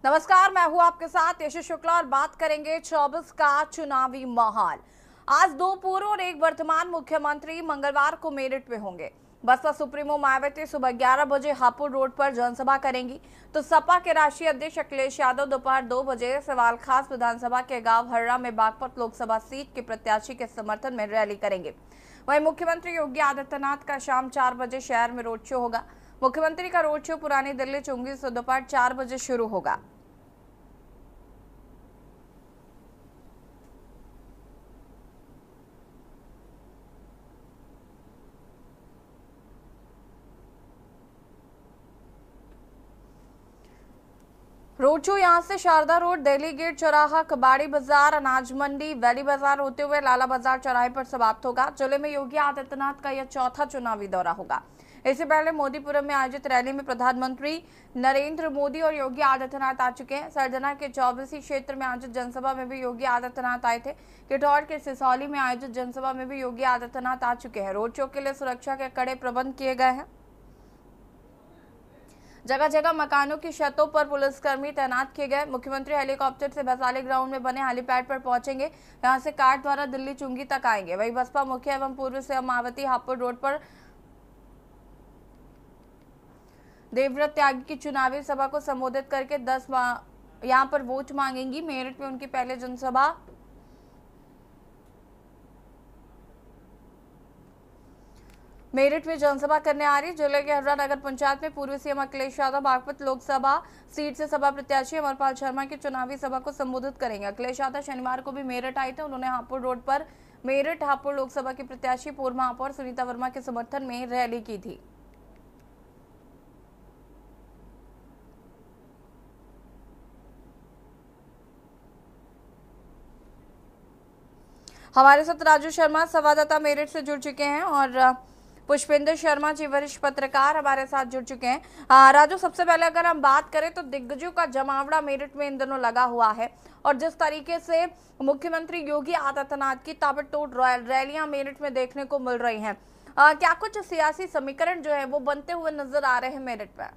नमस्कार, मैं हूं आपके साथ यशस्वी शुक्ला और बात करेंगे 24 का चुनावी माहौल। आज दो पूर्व और एक वर्तमान मुख्यमंत्री मंगलवार को मेरठ में होंगे। बसपा सुप्रीमो मायावती सुबह 11 बजे हापुड़ रोड पर जनसभा करेंगी, तो सपा के राष्ट्रीय अध्यक्ष अखिलेश यादव दोपहर 2 बजे सवाल खास विधानसभा के गांव हर्रा में बागपत लोकसभा सीट के प्रत्याशी के समर्थन में रैली करेंगे। वहीं मुख्यमंत्री योगी आदित्यनाथ का शाम 4 बजे शहर में रोड शो होगा। मुख्यमंत्री का रोड शो पुरानी दिल्ली चुंगी से दोपहर 4 बजे शुरू होगा। रोड शो यहां से शारदा रोड, दिल्ली गेट चौराहा, कबाड़ी बाजार, अनाज मंडी, वैली बाजार होते हुए लाला बाजार चौराहे पर समाप्त होगा। जिले में योगी आदित्यनाथ का यह चौथा चुनावी दौरा होगा। इससे पहले मोदीपुरम में आयोजित रैली में प्रधानमंत्री नरेंद्र मोदी और योगी आदित्यनाथ आ चुके हैं। सरजना के 24 क्षेत्र में आयोजित जनसभा में भी योगी आदित्यनाथ आए थे। किठौर के सिसौली में आयोजित जनसभा में भी योगी आदित्यनाथ आ चुके हैं। रोड शो के लिए सुरक्षा के कड़े प्रबंध किए गए हैं। जगह जगह मकानों की छतों पर पुलिसकर्मी तैनात किए गए। मुख्यमंत्री हेलीकॉप्टर से वैशाली ग्राउंड में बने हेलीपैड पर पहुंचेंगे। यहां से कार द्वारा दिल्ली चुंगी तक आएंगे। वहीं बसपा मुखिया एवं पूर्व सीएम मायावती हापुड़ रोड पर देवव्रत त्यागी की चुनावी सभा को संबोधित करके 10 यहां पर वोट मांगेंगी। मेरठ में उनकी पहले जनसभा करने आ रही। जिले के हर्रा नगर पंचायत में पूर्व सीएम अखिलेश यादव बागपत लोकसभा सीट से सभा प्रत्याशी अमरपाल शर्मा की चुनावी सभा को संबोधित करेंगे। अखिलेश यादव शनिवार को भी मेरठ आए थे। उन्होंने हापुड़ रोड पर मेरठ हापुड़ लोकसभा की प्रत्याशी पूर्व महापौर सुनीता वर्मा के समर्थन में रैली की थी। हमारे साथ राजू शर्मा संवाददाता मेरठ से जुड़ चुके हैं और पुष्पेंद्र शर्मा जी वरिष्ठ पत्रकार हमारे साथ जुड़ चुके हैं। राजू, सबसे पहले अगर हम बात करें तो दिग्गजों का जमावड़ा मेरठ में इन दिनों लगा हुआ है और जिस तरीके से मुख्यमंत्री योगी आदित्यनाथ की ताबड़तोड़ रैलियां मेरठ में देखने को मिल रही हैं, क्या कुछ सियासी समीकरण जो है वो बनते हुए नजर आ रहे हैं मेरठ में?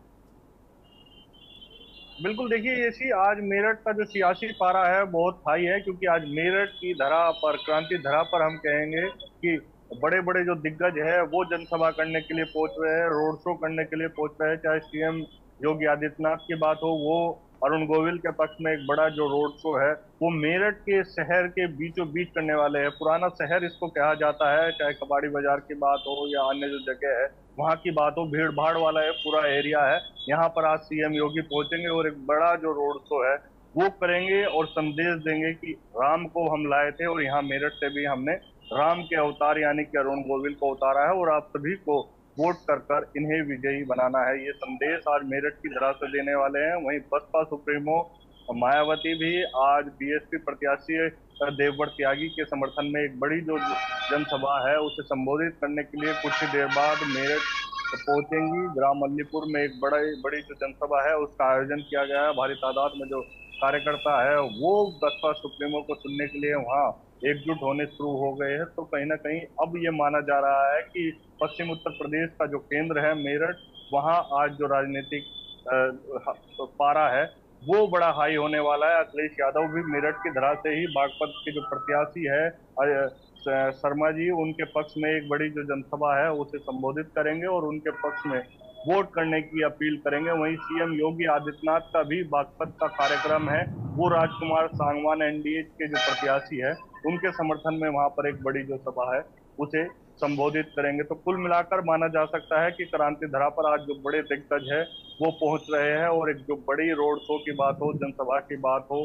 बिल्कुल, देखिए ये आज मेरठ का जो सियासी पारा है बहुत हाई है, क्योंकि आज मेरठ की धरा पर, क्रांति धरा पर हम कहेंगे कि बड़े बड़े जो दिग्गज है वो जनसभा करने के लिए पहुंच रहे हैं, रोड शो करने के लिए पहुंच रहे हैं। चाहे सीएम योगी आदित्यनाथ की बात हो, वो अरुण गोविल के पक्ष में एक बड़ा जो रोड शो है वो मेरठ के शहर के बीचों बीच करने वाले हैं। पुराना शहर इसको कहा जाता है, चाहे कबाड़ी बाजार की बात हो या अन्य जो जगह है वहां की बात हो, भीड़ भाड़ वाला है पूरा एरिया है। यहाँ पर आज सीएम योगी पहुंचेंगे और एक बड़ा जो रोड शो है वो करेंगे और संदेश देंगे कि राम को हम लाए थे और यहाँ मेरठ से भी हमने राम के अवतार यानी कि अरुण गोविल को उतारा है और आप सभी को वोट कर इन्हें विजयी बनाना है। ये संदेश आज मेरठ की धरा से देने वाले हैं। वहीं बसपा सुप्रीमो मायावती भी आज बीएसपी प्रत्याशी देवव्रत त्यागी के समर्थन में एक बड़ी जो जनसभा है उसे संबोधित करने के लिए कुछ ही देर बाद मेरठ पहुंचेंगी। ग्राम मल्लीपुर में एक बड़ी जो जनसभा है उसका आयोजन किया गया है। भारी तादाद में जो कार्यकर्ता है वो बसपा सुप्रीमो को सुनने के लिए वहाँ एकजुट होने शुरू हो गए हैं। तो कहीं ना कहीं अब ये माना जा रहा है कि पश्चिम उत्तर प्रदेश का जो केंद्र है मेरठ, वहाँ आज जो राजनीतिक पारा है वो बड़ा हाई होने वाला है। अखिलेश यादव भी मेरठ की धरा से ही बागपत के जो प्रत्याशी है शर्मा जी, उनके पक्ष में एक बड़ी जो जनसभा है उसे संबोधित करेंगे और उनके पक्ष में वोट करने की अपील करेंगे। वहीं सीएम योगी आदित्यनाथ का भी बागपत का कार्यक्रम है, वो राजकुमार सांगवान एनडीए के जो प्रत्याशी है उनके समर्थन में वहां पर एक बड़ी जो सभा है उसे संबोधित करेंगे। तो कुल मिलाकर माना जा सकता है कि क्रांति धरा पर आज जो बड़े दिग्गज है वो पहुंच रहे हैं और एक जो बड़ी रोड शो की बात हो, जनसभा की बात हो,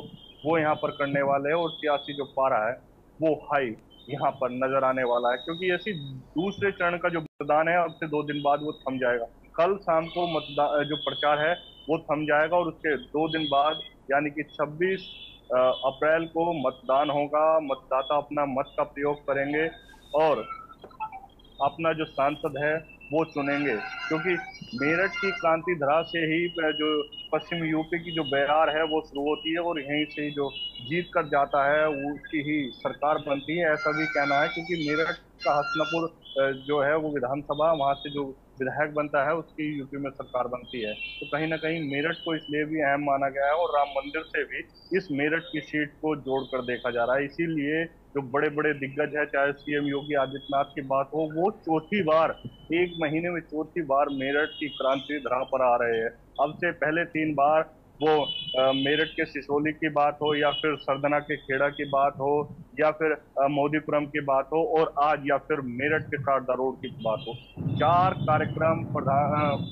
वो यहाँ पर करने वाले हैं और सियासी जो पारा है वो हाई यहाँ पर नजर आने वाला है। क्योंकि ऐसी दूसरे चरण का जो मतदान है अब से 2 दिन बाद वो थम जाएगा। कल शाम को मतदान जो प्रचार है वो थम जाएगा और उसके 2 दिन बाद यानी कि 26 अप्रैल को मतदान होगा। मतदाता अपना मत का प्रयोग करेंगे और अपना जो सांसद है वो चुनेंगे। क्योंकि मेरठ की क्रांति धरा से ही जो पश्चिम यूपी की जो बयार है वो शुरू होती है और यहीं से जो जीत कर जाता है उसकी ही सरकार बनती है, ऐसा भी कहना है। क्योंकि मेरठ का हसनपुर जो है वो विधानसभा, वहां से जो विधायक बनता है उसकी यूपी में सरकार बनती है। तो कहीं ना कहीं मेरठ को इसलिए भी अहम माना गया है, और राम मंदिर से भी इस मेरठ की सीट को जोड़कर देखा जा रहा है। इसीलिए जो बड़े बड़े दिग्गज है, चाहे सीएम योगी आदित्यनाथ की बात हो, वो चौथी बार, एक महीने में चौथी बार मेरठ की क्रांति धरा पर आ रहे हैं। अब से पहले 3 बार वो मेरठ के सिसोली की बात हो, या फिर सरदना के खेड़ा की बात हो, या फिर मोदीपुरम की बात हो, और आज या फिर मेरठ के शारदा रोड की बात हो, 4 कार्यक्रम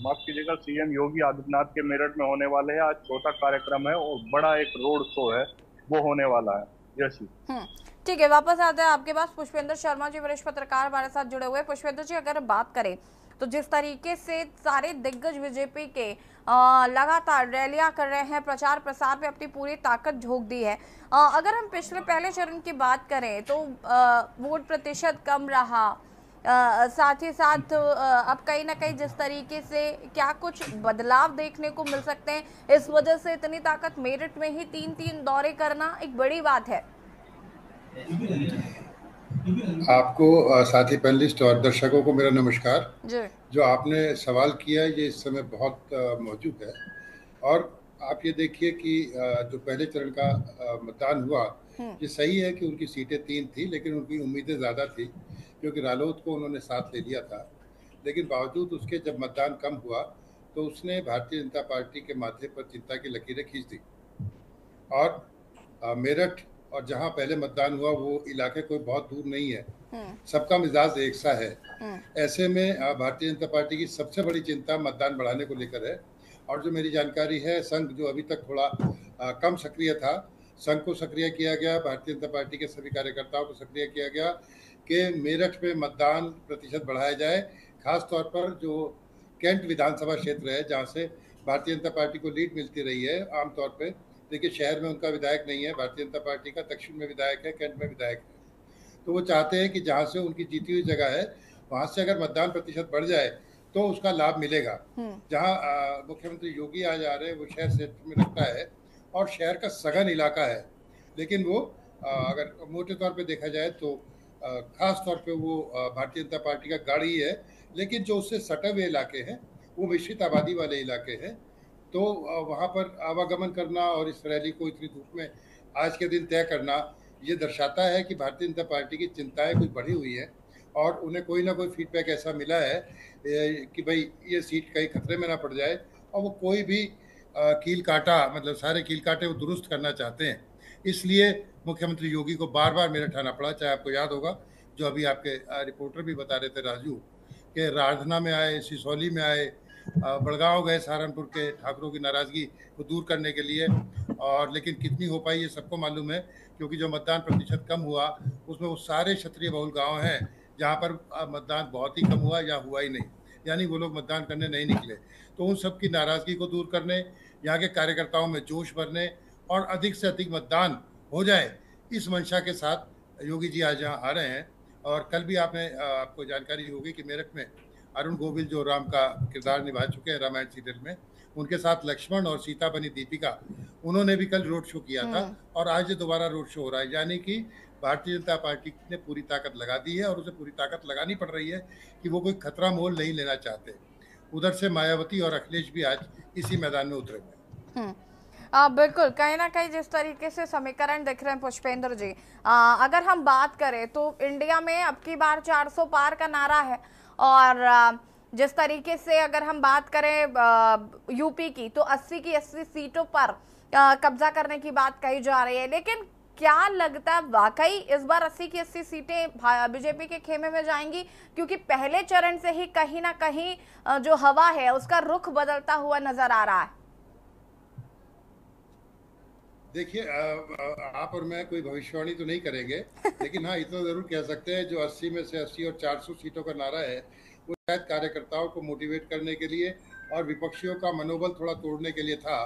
माफ कीजिएगा, सीएम योगी आदित्यनाथ के मेरठ में होने वाले हैं। आज चौथा कार्यक्रम है और बड़ा एक रोड शो है वो होने वाला है। यस। ठीक है, वापस आते हैं आपके पास। पुष्पेंद्र शर्मा जी वरिष्ठ पत्रकार हमारे साथ जुड़े हुए। पुष्पेंद्र जी, अगर बात करें तो जिस तरीके से सारे दिग्गज बीजेपी के लगातार रैलियां कर रहे हैं, प्रचार प्रसार पे अपनी पूरी ताकत झोंक दी है, अगर हम पहले चरण की बात करें तो वोट प्रतिशत कम रहा, साथ ही साथ अब कहीं ना कहीं जिस तरीके से क्या कुछ बदलाव देखने को मिल सकते हैं, इस वजह से इतनी ताकत, मेरठ में ही 3-3 दौरे करना एक बड़ी बात है। आपको, साथी पैनलिस्ट और दर्शकों को मेरा नमस्कार। जी। जो आपने सवाल किया ये इस समय बहुत मौजूद है। और आप ये देखिए कि जो पहले चरण का मतदान हुआ, ये सही है कि उनकी सीटें 3 थी, लेकिन उनकी उम्मीदें ज़्यादा थी क्योंकि रालोद को उन्होंने साथ ले लिया था। लेकिन बावजूद उसके जब मतदान कम हुआ तो उसने भारतीय जनता पार्टी के माथे पर चिंता की लकीरें खींच दी। और मेरठ और जहां पहले मतदान हुआ वो इलाके कोई बहुत दूर नहीं है, सबका मिजाज एक सा है। ऐसे में भारतीय जनता पार्टी की सबसे बड़ी चिंता मतदान बढ़ाने को लेकर है। और जो मेरी जानकारी है, संघ जो अभी तक थोड़ा कम सक्रिय था, संघ को सक्रिय किया गया, भारतीय जनता पार्टी के सभी कार्यकर्ताओं को सक्रिय किया गया कि मेरठ में मतदान प्रतिशत बढ़ाया जाए। खास तौर पर जो कैंट विधानसभा क्षेत्र है जहाँ से भारतीय जनता पार्टी को लीड मिलती रही है आमतौर पर। देखिए, शहर में उनका विधायक नहीं है, भारतीय जनता पार्टी का दक्षिण में विधायक है, कैंट में विधायक है। तो वो चाहते हैं कि जहाँ से उनकी जीती हुई जगह है वहाँ से अगर मतदान प्रतिशत बढ़ जाए तो उसका लाभ मिलेगा। जहाँ मुख्यमंत्री योगी आज आ रहे हैं वो शहर क्षेत्र में लगता है और शहर का सघन इलाका है, लेकिन वो अगर मोटे तौर पे देखा जाए तो खास तौर पे वो भारतीय जनता पार्टी का गढ़ ही है। लेकिन जो उससे सटे हुए इलाके हैं वो मिश्रित आबादी वाले इलाके हैं, तो वहाँ पर आवागमन करना और इस रैली को इतनी धूप में आज के दिन तय करना, ये दर्शाता है कि भारतीय जनता पार्टी की चिंताएं कुछ बढ़ी हुई हैं और उन्हें कोई ना कोई फीडबैक ऐसा मिला है कि भाई ये सीट कहीं खतरे में ना पड़ जाए, और वो कोई भी कील काटा, मतलब सारे कील काटे वो दुरुस्त करना चाहते हैं। इसलिए मुख्यमंत्री योगी को बार बार मेरठ आना पड़ा। चाहे आपको याद होगा, जो अभी आपके रिपोर्टर भी बता रहे थे राजू, कि राजधना में आए, सिसौली में आए, बड़गांव गए, सहारनपुर के ठाकुरों की नाराजगी को दूर करने के लिए। और लेकिन कितनी हो पाई ये सबको मालूम है, क्योंकि जो मतदान प्रतिशत कम हुआ उसमें वो सारे क्षत्रिय बहुल गांव हैं जहां पर मतदान बहुत ही कम हुआ या हुआ ही नहीं, यानी वो लोग मतदान करने नहीं निकले। तो उन सब की नाराजगी को दूर करने, यहाँ के कार्यकर्ताओं में जोश भरने और अधिक से अधिक मतदान हो जाए, इस मंशा के साथ योगी जी आज यहाँ आ रहे हैं। और कल भी आपको जानकारी होगी कि मेरठ में अरुण गोविल जो राम का किरदार निभा चुके हैं रामायण सीरियल में, उनके साथ लक्ष्मण और सीता बनी दीपिका, उन्होंने भी कल रोड शो किया था और आज दोबारा रोड शो हो रहा है। यानी कि भारतीय जनता पार्टी ने पूरी ताकत लगा दी है और उसे पूरी ताकत लगानी पड़ रही है कि वो कोई खतरा मोल नहीं लेना चाहते। उधर से मायावती और अखिलेश भी आज इसी मैदान में उतरे हुए हैं। बिल्कुल, कहीं ना कहीं जिस तरीके से समीकरण दिख रहे हैं पुष्पेंद्र जी, अगर हम बात करें तो इंडिया में अब की बार 400 पार का नारा है, और जिस तरीके से अगर हम बात करें यूपी की, तो 80 की 80 सीटों पर कब्जा करने की बात कही जा रही है। लेकिन क्या लगता है वाकई इस बार 80 की 80 सीटें बीजेपी के खेमे में जाएंगी? क्योंकि पहले चरण से ही कहीं ना कहीं जो हवा है उसका रुख बदलता हुआ नजर आ रहा है। देखिए, आप और मैं कोई भविष्यवाणी तो नहीं करेंगे, लेकिन हाँ इतना जरूर कह सकते हैं, जो 80 में से 80 और 400 सीटों का नारा है वो शायद कार्यकर्ताओं को मोटिवेट करने के लिए और विपक्षियों का मनोबल थोड़ा तोड़ने के लिए था।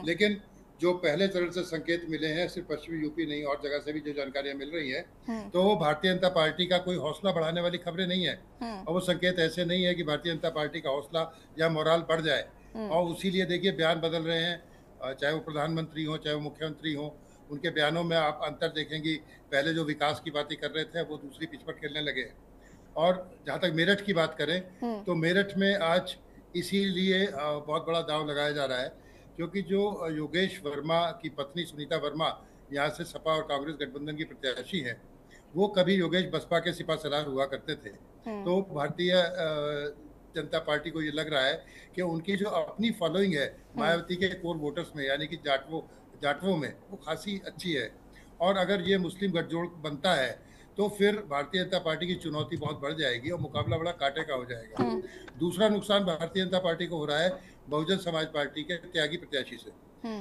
लेकिन जो पहले चरण से संकेत मिले हैं, सिर्फ पश्चिमी यूपी नहीं और जगह से भी जो जानकारियां मिल रही हैं, तो वो भारतीय जनता पार्टी का कोई हौसला बढ़ाने वाली खबरें नहीं है। और वो संकेत ऐसे नहीं है कि भारतीय जनता पार्टी का हौसला या मोराल बढ़ जाए। और उसीलिए देखिए बयान बदल रहे हैं, चाहे वो प्रधानमंत्री हो चाहे वो मुख्यमंत्री हो, उनके बयानों में आप अंतर देखेंगी। पहले जो विकास की बातें कर रहे थे वो दूसरी पिच पर खेलने लगे, और जहाँ तक मेरठ की बात करें तो मेरठ में आज इसीलिए बहुत बड़ा दांव लगाया जा रहा है क्योंकि जो योगेश वर्मा की पत्नी सुनीता वर्मा यहाँ से सपा और कांग्रेस गठबंधन की प्रत्याशी हैं, वो कभी योगेश बसपा के सिपासलार हुआ करते थे। तो भारतीय जनता पार्टी को ये लग रहा है कि उनकी जो अपनी फॉलोइंग है मायावती के कोर वोटर्स में यानी कि जाटवों में वो खासी अच्छी है, और अगर ये मुस्लिम गठजोड़ बनता है तो फिर भारतीय जनता पार्टी की चुनौती बहुत बढ़ जाएगी और मुकाबला बड़ा कांटे का हो जाएगा। दूसरा नुकसान भारतीय जनता पार्टी को हो रहा है बहुजन समाज पार्टी के त्यागी प्रत्याशी से।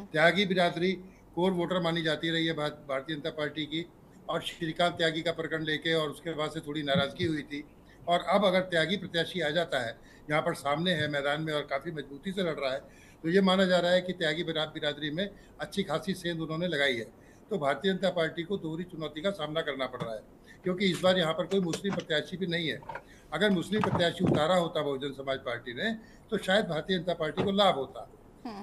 त्यागी बिरादरी कोर वोटर मानी जाती रही है भारतीय जनता पार्टी की, और श्रीकांत त्यागी का प्रकरण लेके और उसके बाद से थोड़ी नाराजगी हुई थी, और अब अगर त्यागी प्रत्याशी आ जाता है यहाँ पर सामने है मैदान में और काफ़ी मजबूती से लड़ रहा है, तो ये माना जा रहा है कि त्यागी बिरादरी में अच्छी खासी सेंध उन्होंने लगाई है। तो भारतीय जनता पार्टी को दोहरी चुनौती का सामना करना पड़ रहा है क्योंकि इस बार यहाँ पर कोई मुस्लिम प्रत्याशी भी नहीं है। अगर मुस्लिम प्रत्याशी उतारा होता बहुजन समाज पार्टी ने तो शायद भारतीय जनता पार्टी को लाभ होता।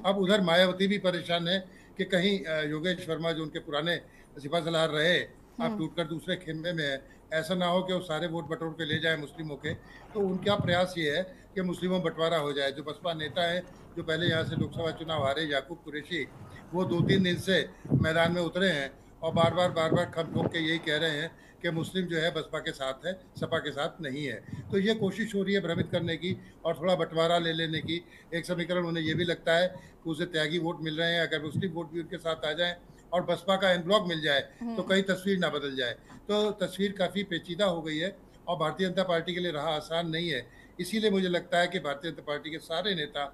अब उधर मायावती भी परेशान है कि कहीं योगेश वर्मा जो उनके पुराने सिपासलार रहे अब टूटकर दूसरे खेमे में है, ऐसा ना हो कि वो सारे वोट बटोर के ले जाए मुस्लिमों के। तो उनका प्रयास ये है कि मुस्लिमों में बंटवारा हो जाए। जो बसपा नेता है जो पहले यहाँ से लोकसभा चुनाव हारे, याकूब कुरैशी, वो 2-3 दिन से मैदान में उतरे हैं और बार बार खम ठोक के यही कह रहे हैं कि मुस्लिम जो है बसपा के साथ है, सपा के साथ नहीं है। तो ये कोशिश हो रही है भ्रमित करने की और थोड़ा बंटवारा ले लेने की। एक समीकरण उन्हें ये भी लगता है कि उसे त्यागी वोट मिल रहे हैं, अगर मुस्लिम वोट भी उनके साथ आ जाए और बसपा का एन ब्लॉक मिल जाए तो कहीं तस्वीर ना बदल जाए। तो तस्वीर काफ़ी पेचीदा हो गई है और भारतीय जनता पार्टी के लिए राह आसान नहीं है। इसीलिए मुझे लगता है कि भारतीय जनता पार्टी के सारे नेता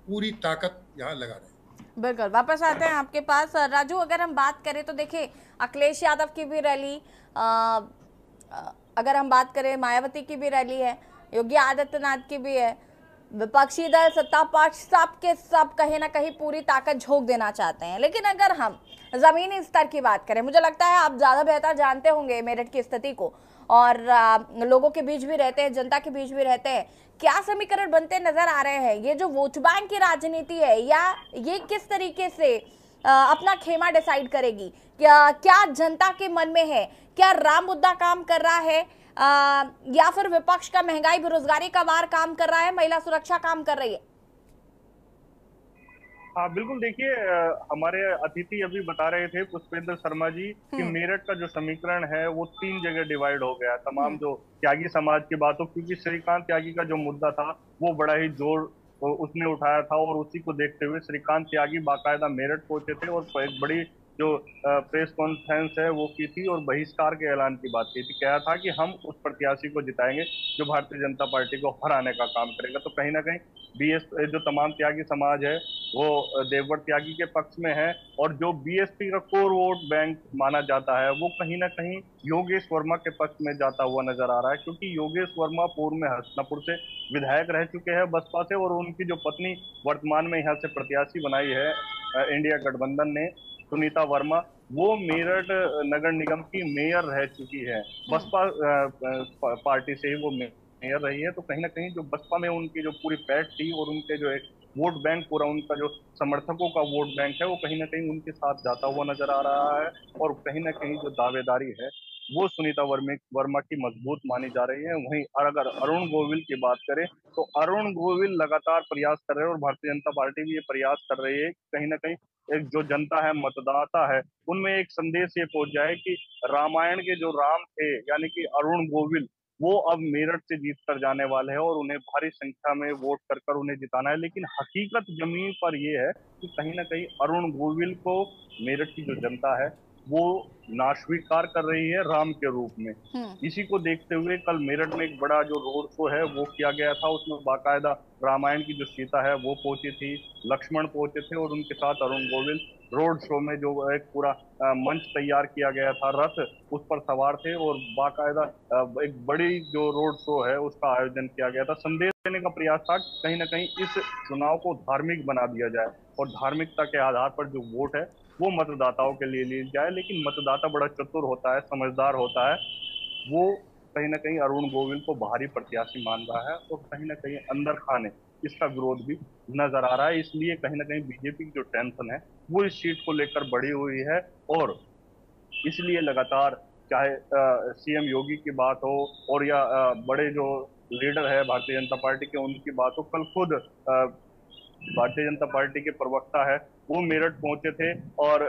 पूरी ताकत यहाँ लगा रहे हैं। बिल्कुल, वापस आते हैं आपके पास राजू। अगर हम बात करें तो देखिए अखिलेश यादव की भी रैली, अगर हम बात करें मायावती की भी रैली है, योगी आदित्यनाथ की भी है, विपक्षी दल सत्ता पक्ष सब के सब कहीं ना कहीं पूरी ताकत झोंक देना चाहते हैं। लेकिन अगर हम जमीनी स्तर की बात करें, मुझे लगता है आप ज्यादा बेहतर जानते होंगे मेरठ की स्थिति को और लोगों के बीच भी रहते हैं, जनता के बीच भी रहते हैं, क्या समीकरण बनते नजर आ रहे हैं? ये जो वोट बैंक की राजनीति है या ये किस तरीके से अपना खेमा डिसाइड करेगी? क्या जनता के मन में है? क्या राम मुद्दा काम कर रहा है या फिर विपक्ष का महंगाई बेरोजगारी का वार काम कर रहा है, महिला सुरक्षा काम कर रही है? हाँ बिल्कुल, देखिए हमारे अतिथि अभी बता रहे थे पुष्पेंद्र शर्मा जी कि मेरठ का जो समीकरण है वो 3 जगह डिवाइड हो गया। तमाम जो त्यागी समाज की बातों, क्योंकि श्रीकांत त्यागी का जो मुद्दा था वो बड़ा ही जोर उसने उठाया था और उसी को देखते हुए श्रीकांत त्यागी बाकायदा मेरठ पहुंचे थे और एक बड़ी जो प्रेस कॉन्फ्रेंस है वो की थी और बहिष्कार के ऐलान की बात की थी। कहा था कि हम उस प्रत्याशी को जिताएंगे जो भारतीय जनता पार्टी को हराने का काम करेगा। तो कहीं ना कहीं जो तमाम त्यागी समाज है वो देववर त्यागी के पक्ष में है और जो बीएसपी का कोर वोट बैंक माना जाता है वो कहीं ना कहीं योगेश वर्मा के पक्ष में जाता हुआ नजर आ रहा है, क्योंकि योगेश वर्मा पूर्व में हसनापुर से विधायक रह चुके हैं बसपा से और उनकी जो पत्नी वर्तमान में यहाँ से प्रत्याशी बनाई है इंडिया गठबंधन ने, सुनीता वर्मा, वो मेरठ नगर निगम की मेयर रह चुकी है। बसपा पार्टी से ही वो मेयर रही है। तो कहीं ना कहीं जो बसपा में उनकी जो पूरी पैठ थी और उनके जो एक वोट बैंक पूरा उनका जो समर्थकों का वोट बैंक है वो कहीं ना कहीं उनके साथ जाता हुआ नजर आ रहा है और कहीं ना कहीं जो दावेदारी है वो सुनीता वर्मा की मजबूत मानी जा रही है। वहीं अगर अरुण गोविल की बात करें तो अरुण गोविल लगातार प्रयास कर रहे हैं और भारतीय जनता पार्टी भी ये प्रयास कर रही है कहीं ना कहीं एक जो जनता है, मतदाता है, उनमें एक संदेश ये पहुंच जाए कि रामायण के जो राम थे यानी कि अरुण गोविल, वो अब मेरठ से जीत कर जाने वाले हैं और उन्हें भारी संख्या में वोट कर उन्हें जिताना है। लेकिन हकीकत जमीन पर ये है कि कहीं ना कहीं अरुण गोविल को मेरठ की जो जनता है वो नास्वीकार कर रही है राम के रूप में। इसी को देखते हुए कल मेरठ में एक बड़ा जो रोड शो है वो किया गया था। उसमें बाकायदा रामायण की जो सीता है वो पहुंची थी, लक्ष्मण पहुंचे थे और उनके साथ अरुण गोविल रोड शो में जो एक पूरा मंच तैयार किया गया था, रथ उस पर सवार थे और बाकायदा एक बड़ी जो रोड शो है उसका आयोजन किया गया था। संदेश देने का प्रयास था कहीं ना कहीं इस चुनाव को धार्मिक बना दिया जाए और धार्मिकता के आधार पर जो वोट है वो मतदाताओं के लिए ली जाए। लेकिन मतदाता बड़ा चतुर होता है, समझदार होता है, वो कहीं ना कहीं अरुण गोविल को भारी प्रत्याशी मान रहा है और कहीं ना कहीं अंदर खाने इसका विरोध भी नजर आ रहा है। इसलिए कहीं ना कहीं बीजेपी की जो टेंशन है वो इस सीट को लेकर बढ़ी हुई है और इसलिए लगातार चाहे सीएम योगी की बात हो और या बड़े जो लीडर है भारतीय जनता पार्टी के उनकी बात हो, कल खुद भारतीय जनता पार्टी के प्रवक्ता है वो मेरठ पहुंचे थे, और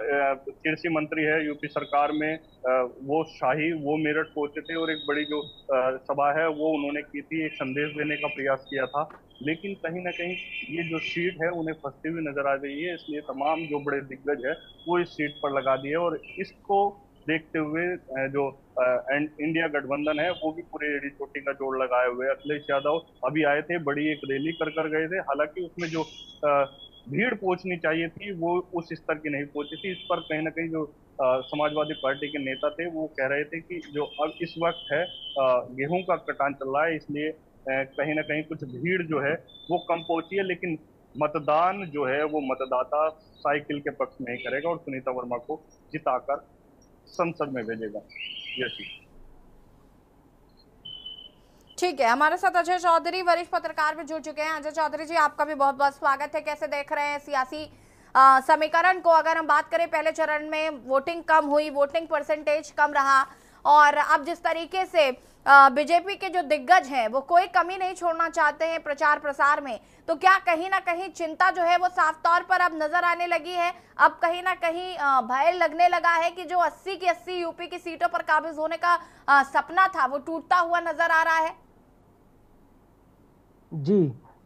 कृषि मंत्री है यूपी सरकार में वो शाही वो मेरठ पहुंचे थे, और एक बड़ी जो सभा है वो उन्होंने की थी, एक संदेश देने का प्रयास किया था। लेकिन कहीं ना कहीं ये जो सीट है उन्हें फंसती हुई नजर आ रही है, इसलिए तमाम जो बड़े दिग्गज है वो इस सीट पर लगा दिए, और इसको देखते हुए जो इंडिया गठबंधन है वो भी पूरे एड़ी चोटी का जोड़ लगाए हुए। अखिलेश यादव अभी आए थे, बड़ी एक रैली कर गए थे, हालांकि उसमें जो भीड़ पहुंचनी चाहिए थी वो उस स्तर की नहीं पहुंची थी। इस पर कहीं ना कहीं जो समाजवादी पार्टी के नेता थे वो कह रहे थे कि जो अब इस वक्त है गेहूं का कटान चल रहा है, इसलिए कहीं ना कहीं कुछ भीड़ जो है वो कम पहुंची है, लेकिन मतदान जो है वो मतदाता साइकिल के पक्ष में ही करेगा और सुनीता वर्मा को जिताकर संसद में भेजेगा। यस, ठीक है, हमारे साथ अजय चौधरी वरिष्ठ पत्रकार भी जुड़ चुके हैं। अजय चौधरी जी, आपका भी बहुत बहुत स्वागत है। कैसे देख रहे हैं सियासी समीकरण को? अगर हम बात करें, पहले चरण में वोटिंग कम हुई, वोटिंग परसेंटेज कम रहा, और अब जिस तरीके से बीजेपी के जो दिग्गज हैं वो कोई कमी नहीं छोड़ना चाहते हैं प्रचार प्रसार में, तो क्या कहीं ना कहीं चिंता जो है वो साफ तौर पर अब नजर आने लगी है? अब कहीं ना कहीं भय लगने लगा है कि जो 80 की 80 यूपी की सीटों पर काबिज होने का सपना था वो टूटता हुआ नजर आ रहा है? जी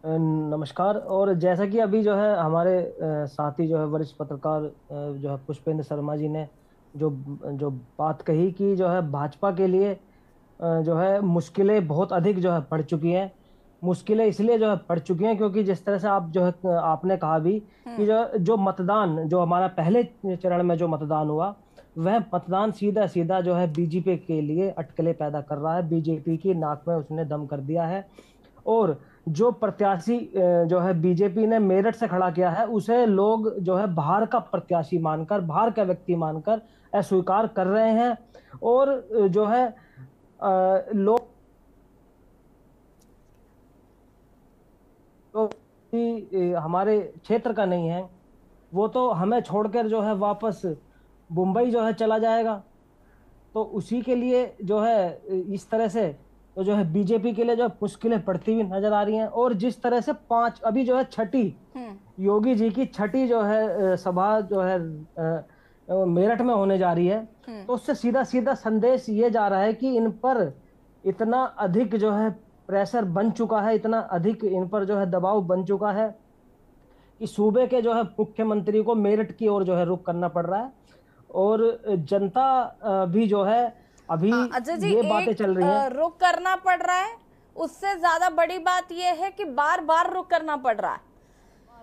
नमस्कार। और जैसा कि अभी जो है हमारे साथी जो है वरिष्ठ पत्रकार जो है पुष्पेंद्र शर्मा जी ने जो जो बात कही कि जो है भाजपा के लिए जो है मुश्किलें बहुत अधिक जो है बढ़ चुकी हैं। मुश्किलें इसलिए जो है बढ़ चुकी हैं क्योंकि जिस तरह से आप जो है आपने कहा भी कि जो मतदान जो हमारा पहले चरण में जो मतदान हुआ वह मतदान सीधा सीधा जो है बीजेपी के लिए अटकलें पैदा कर रहा है। बीजेपी की नाक में उसने दम कर दिया है, और जो प्रत्याशी जो है बीजेपी ने मेरठ से खड़ा किया है उसे लोग जो है बाहर का प्रत्याशी मानकर, बाहर का व्यक्ति मानकर अस्वीकार कर रहे हैं। और जो है लोग तो हमारे क्षेत्र का नहीं है, वो तो हमें छोड़कर जो है वापस मुंबई जो है चला जाएगा। तो उसी के लिए जो है इस तरह से तो जो है बीजेपी के लिए जो मुश्किलें बढ़ती हुई नजर आ रही हैं। और जिस तरह से अभी जो है छठी योगी जी की छठी जो है सभा जो है मेरठ में होने जा रही है, तो उससे सीधा सीधा संदेश ये जा रहा है कि इन पर इतना अधिक जो है प्रेशर बन चुका है, इतना अधिक इन पर जो है दबाव बन चुका है कि सूबे के जो है मुख्यमंत्री को मेरठ की ओर जो है रुख करना पड़ रहा है। और जनता भी जो है अभी अजय जी, ये बातें चल रही हैं, रुक करना पड़ रहा है। उससे ज्यादा बड़ी बात यह है कि बार बार रुक करना पड़ रहा है,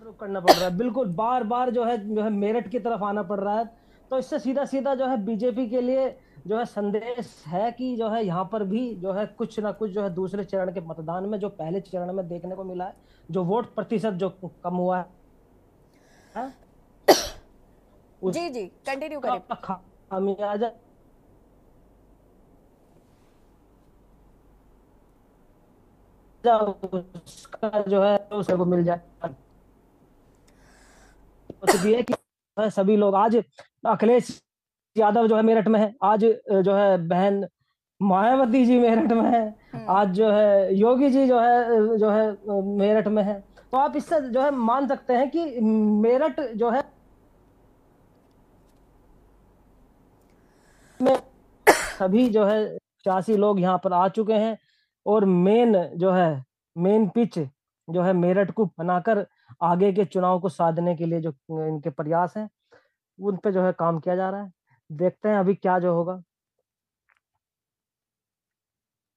रुक करना पड़ रहा है। बिल्कुल बार बार जो है मेरठ की तरफ आना पड़ रहा है। तो इससे सीधा सीधा जो है बीजेपी के लिए जो है संदेश है कि जो है यहाँ पर भी जो है कुछ ना कुछ जो है दूसरे चरण के मतदान में जो पहले चरण में देखने को मिला है, जो वोट प्रतिशत जो कम हुआ है जी जी कंटिन्यू करिए। खामियाजा उसका जो है उसे को मिल जाए। तो ये कि सभी लोग आज अखिलेश यादव जो है मेरठ में है, आज जो है बहन मायावती जी मेरठ में है, आज जो है योगी जी जो है मेरठ में है। तो आप इससे जो है मान सकते हैं कि मेरठ जो है में सभी जो है 86 लोग यहाँ पर आ चुके हैं, और मेन पिच जो है मेरठ को बनाकर आगे के चुनाव को साधने के लिए जो इनके प्रयास हैं उन पे जो है काम किया जा रहा है। देखते हैं अभी क्या जो होगा।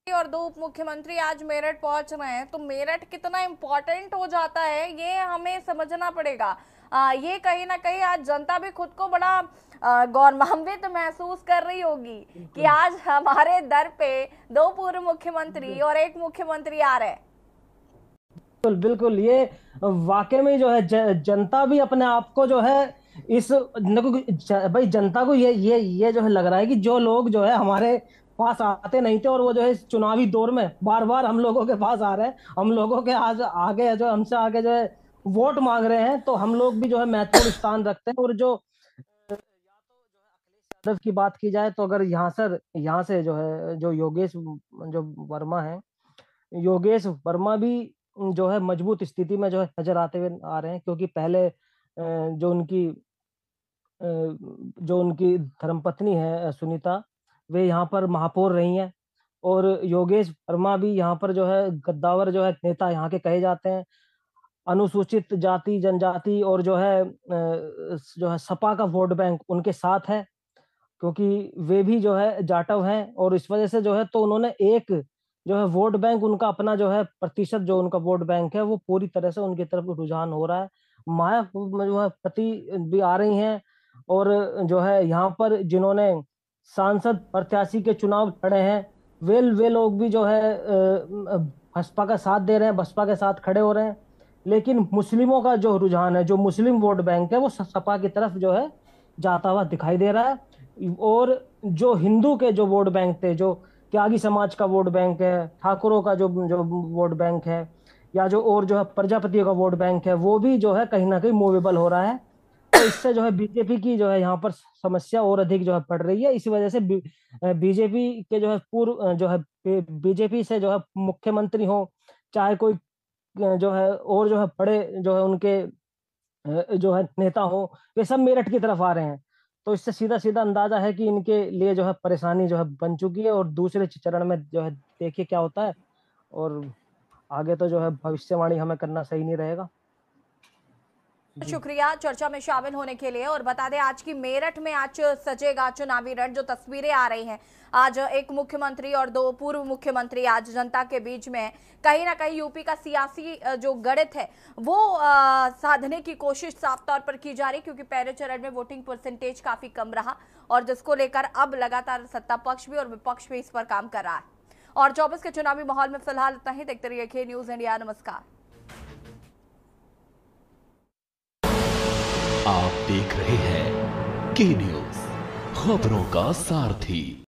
और दो उप मुख्यमंत्री आज मेरठ पहुंच रहे हैं, तो मेरठ कितना इम्पोर्टेंट हो जाता है ये हमें समझना पड़ेगा। ये कहीं ना कहीं आज जनता भी खुद को बड़ा गौरवान्वित महसूस कर रही होगी कि आज हमारे दर पे दो पूर्व मुख्यमंत्री और एक मुख्यमंत्री आ रहे हैं। बिल्कुल बिल्कुल, ये वाकई में जो है जनता भी अपने आप को जो है इस भाई जनता को ये जो है लग रहा है कि जो लोग जो है हमारे पास आते नहीं थे और वो जो है इस चुनावी दौर में बार बार हम लोगों के पास आ रहे हैं, हम लोगों के आज आगे जो हमसे आगे जो है वोट मांग रहे हैं, तो हम लोग भी जो है महत्वपूर्ण स्थान रखते हैं। और जो या तो जो है अखिलेश यादव की बात की जाए तो अगर यहाँ से जो है जो योगेश जो वर्मा है, योगेश वर्मा भी जो है मजबूत स्थिति में जो है नजर आते हुए आ रहे हैं, क्योंकि पहले जो उनकी धर्मपत्नी है सुनीता, वे यहाँ पर महापौर रही हैं। और योगेश वर्मा भी यहाँ पर जो है गद्दावर जो है नेता यहाँ के कहे जाते हैं। अनुसूचित जाति जनजाति और जो है सपा का वोट बैंक उनके साथ है, क्योंकि वे भी जो है जाटव हैं। और इस वजह से जो है तो उन्होंने एक जो है वोट बैंक उनका अपना जो है प्रतिशत जो उनका वोट बैंक है वो पूरी तरह से उनकी तरफ रुझान हो रहा है। माया जो है पति भी आ रही हैं, और जो है यहाँ पर जिन्होंने सांसद प्रत्याशी के चुनाव लड़े हैं वे लोग भी जो है बसपा का साथ दे रहे हैं, बसपा के साथ खड़े हो रहे हैं। लेकिन मुस्लिमों का जो रुझान है, जो मुस्लिम वोट बैंक है, वो सपा की तरफ जो है जाता हुआ दिखाई दे रहा है। और जो हिंदू के जो वोट बैंक थे, जो त्यागी समाज का वोट बैंक है, ठाकुरों का जो वोट बैंक है, या जो है प्रजापतियों का वोट बैंक है, वो भी जो है कहीं ना कहीं मूवेबल हो रहा है। तो इससे जो है बीजेपी की जो है यहाँ पर समस्या और अधिक जो है बढ़ रही है। इसी वजह से बीजेपी के जो है बीजेपी से जो है मुख्यमंत्री हो, चाहे कोई जो है बड़े जो है उनके जो है नेता हो, वे सब मेरठ की तरफ आ रहे हैं। तो इससे सीधा सीधा अंदाजा है कि इनके लिए जो है परेशानी जो है बन चुकी है। और दूसरे चरण में जो है देखिए क्या होता है, और आगे तो जो है भविष्यवाणी हमें करना सही नहीं रहेगा। शुक्रिया चर्चा में शामिल होने के लिए। और बता दें आज की मेरठ में आज सजेगा चुनावी रण। जो तस्वीरें आ रही हैं, आज एक मुख्यमंत्री और 2 पूर्व मुख्यमंत्री आज जनता के बीच में कहीं ना कहीं यूपी का सियासी जो गणित है वो साधने की कोशिश साफ तौर पर की जा रही, क्योंकि पहले चरण में वोटिंग परसेंटेज काफी कम रहा, और जिसको लेकर अब लगातार सत्ता पक्ष भी और विपक्ष भी इस पर काम कर रहा है। और 24 के चुनावी माहौल में फिलहाल इतना ही। देखते रहिए के न्यूज इंडिया। नमस्कार। आप देख रहे हैं के न्यूज, खबरों का सारथी।